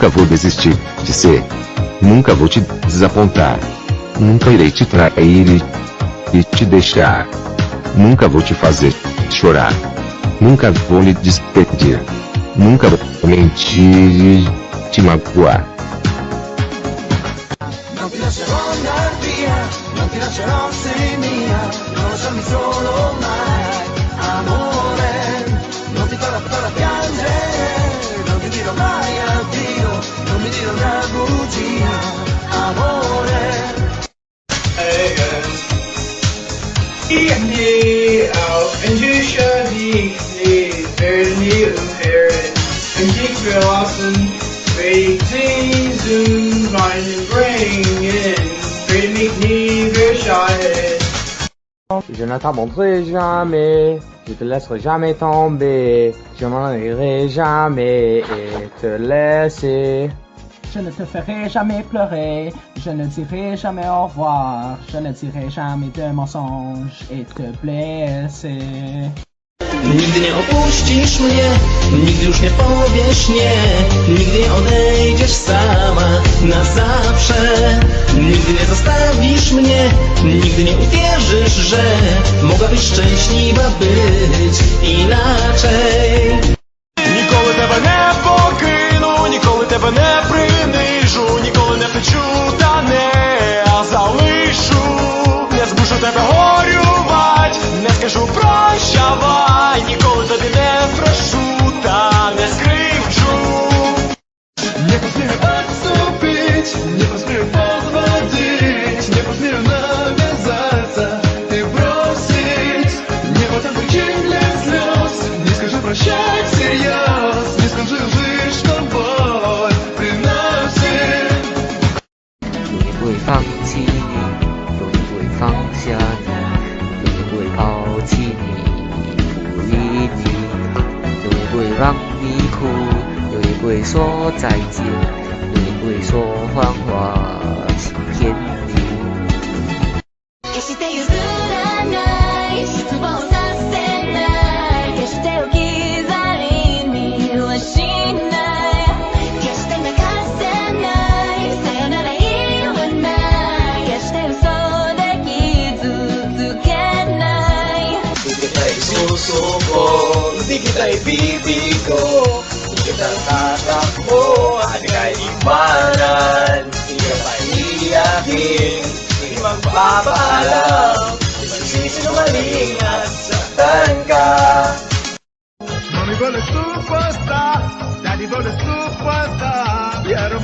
Nunca vou desistir de ser. Nunca vou te desapontar. Nunca irei te trair e te deixar. Nunca vou te fazer chorar. Nunca vou lhe despedir. Nunca vou mentir e te magoar. Non ti lascerò andar via, non ti lascerò sei mia, non lasciarmi solo mai, amore, non ti farò piangere, non ti dirò mai addio, non mi dire una bugia, amore. Ich nie auch in die Schöne, werde nie umhören, in die verlassen, wegen zum Weinen bringen, werde mich nie bescheiden. Je ne t'abandonnerai jamais, je te laisserai jamais tomber, je m'en irai jamais et te laisser. Je ne te ferai jamais pleurer, je ne dirai jamais au revoir, je ne dirai jamais de mensonges et te blesser. Nigdy nie opuścisz mnie, nigdy już nie powiesz nie, nigdy nie odejdziesz sama na zawsze. Nigdy nie zostawisz mnie, nigdy nie uwierzysz, że mogłabyś szczęśliwa być inaczej. Ніколи тебе не покину, ніколи тебе не принижу, ніколи не втечу та не залишу. Не змушу тебе горювать, не скажу прощавай, ніколи тобі не спрошу та не скривджу. Не посмею отступить, не посмею подводить, не посмею навязаться и бросить. Не подам причин для слез, не скажу прощай всерьез, не скажу лжи, что боль приносит. 永远不会放弃你，永远不会放下你，永远不会抛弃你，不理你，永远不会让你哭，永远不会说再见，永远不会说谎话欺骗你。決して譲らない失望させない決して置き去りにはしない決して泣かせないさよなら言わない決して嘘で傷つけない Di kita isusuko, di kita ibibigo, di kita tatakbo, at kaibanan, di ka paiyakin, di magpapaalam, di magsisinungaling at saktan ka. Mami vuole superstar, daddy vuole superstar, Piero